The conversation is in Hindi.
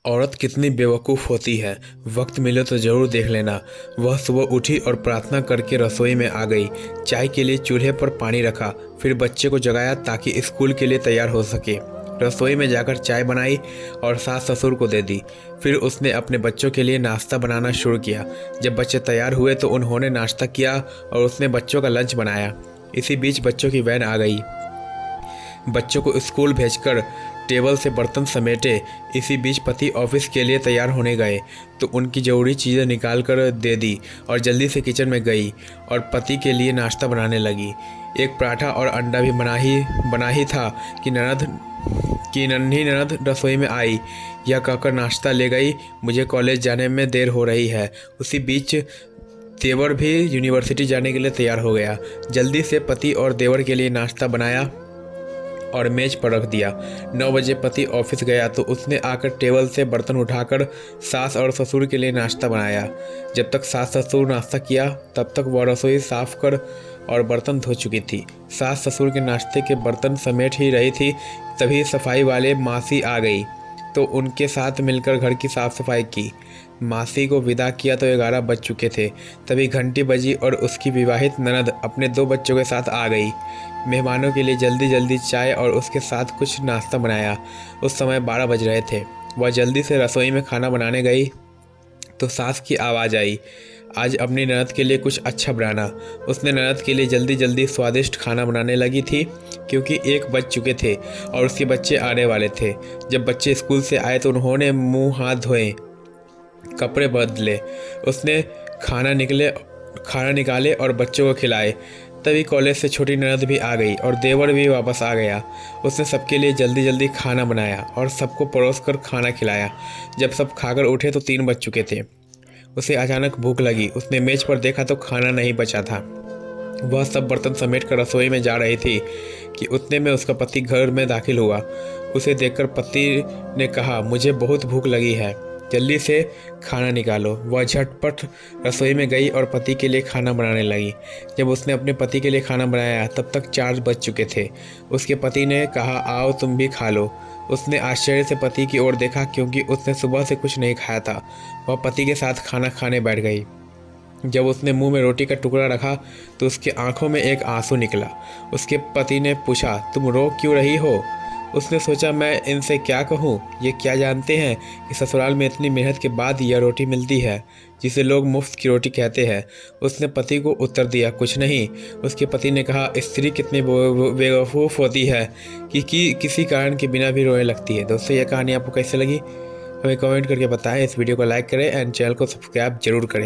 औरत कितनी बेवकूफ़ होती है। वक्त मिले तो ज़रूर देख लेना। वह सुबह उठी और प्रार्थना करके रसोई में आ गई। चाय के लिए चूल्हे पर पानी रखा, फिर बच्चे को जगाया ताकि स्कूल के लिए तैयार हो सके। रसोई में जाकर चाय बनाई और सास ससुर को दे दी। फिर उसने अपने बच्चों के लिए नाश्ता बनाना शुरू किया। जब बच्चे तैयार हुए तो उन्होंने नाश्ता किया और उसने बच्चों का लंच बनाया। इसी बीच बच्चों की वैन आ गई। बच्चों को स्कूल भेजकर टेबल से बर्तन समेटे। इसी बीच पति ऑफिस के लिए तैयार होने गए तो उनकी ज़रूरी चीज़ें निकाल कर दे दी और जल्दी से किचन में गई और पति के लिए नाश्ता बनाने लगी। एक पराठा और अंडा भी बना ही था कि नन्ही ननद रसोई में आई। यह कहकर नाश्ता ले गई, मुझे कॉलेज जाने में देर हो रही है। उसी बीच देवर भी यूनिवर्सिटी जाने के लिए तैयार हो गया। जल्दी से पति और देवर के लिए नाश्ता बनाया और मेज पर रख दिया। 9 बजे पति ऑफिस गया तो उसने आकर टेबल से बर्तन उठाकर सास और ससुर के लिए नाश्ता बनाया। जब तक सास ससुर नाश्ता किया तब तक वह रसोई साफ कर और बर्तन धो चुकी थी। सास ससुर के नाश्ते के बर्तन समेट ही रही थी, तभी सफाई वाले मासी आ गई तो उनके साथ मिलकर घर की साफ सफाई की। मासी को विदा किया तो 11 बज चुके थे। तभी घंटी बजी और उसकी विवाहित ननद अपने 2 बच्चों के साथ आ गई। मेहमानों के लिए जल्दी जल्दी चाय और उसके साथ कुछ नाश्ता बनाया। उस समय 12 बज रहे थे। वह जल्दी से रसोई में खाना बनाने गई तो सास की आवाज़ आई, आज अपनी ननद के लिए कुछ अच्छा बनाना। उसने ननद के लिए जल्दी जल्दी स्वादिष्ट खाना बनाने लगी थी क्योंकि 1 बज चुके थे और उसके बच्चे आने वाले थे। जब बच्चे स्कूल से आए तो उन्होंने मुंह हाथ धोए, कपड़े बदले। उसने खाना निकाले और बच्चों को खिलाए। तभी कॉलेज से छोटी ननद भी आ गई और देवर भी वापस आ गया। उसने सबके लिए जल्दी जल्दी खाना बनाया और सबको परोस कर खाना खिलाया। जब सब खाकर उठे तो 3 बज चुके थे। उसे अचानक भूख लगी। उसने मेज पर देखा तो खाना नहीं बचा था। वह सब बर्तन समेट कर रसोई में जा रही थी कि उतने में उसका पति घर में दाखिल हुआ। उसे देखकर पति ने कहा, मुझे बहुत भूख लगी है, जल्दी से खाना निकालो। वह झटपट रसोई में गई और पति के लिए खाना बनाने लगी। जब उसने अपने पति के लिए खाना बनाया तब तक 4 बज चुके थे। उसके पति ने कहा, आओ तुम भी खा लो। उसने आश्चर्य से पति की ओर देखा क्योंकि उसने सुबह से कुछ नहीं खाया था। वह पति के साथ खाना खाने बैठ गई। जब उसने मुंह में रोटी का टुकड़ा रखा तो उसकी आंखों में एक आंसू निकला। उसके पति ने पूछा, तुम रो क्यों रही हो? उसने सोचा, मैं इनसे क्या कहूँ, ये क्या जानते हैं कि ससुराल में इतनी मेहनत के बाद यह रोटी मिलती है जिसे लोग मुफ्त की रोटी कहते हैं। उसने पति को उत्तर दिया, कुछ नहीं। उसके पति ने कहा, स्त्री कितनी बेवकूफ़ होती है कि किसी कारण के बिना भी रोने लगती है। दोस्तों, यह कहानी आपको कैसे लगी हमें कमेंट करके बताएं। इस वीडियो को लाइक करें एंड चैनल को सब्सक्राइब जरूर करें।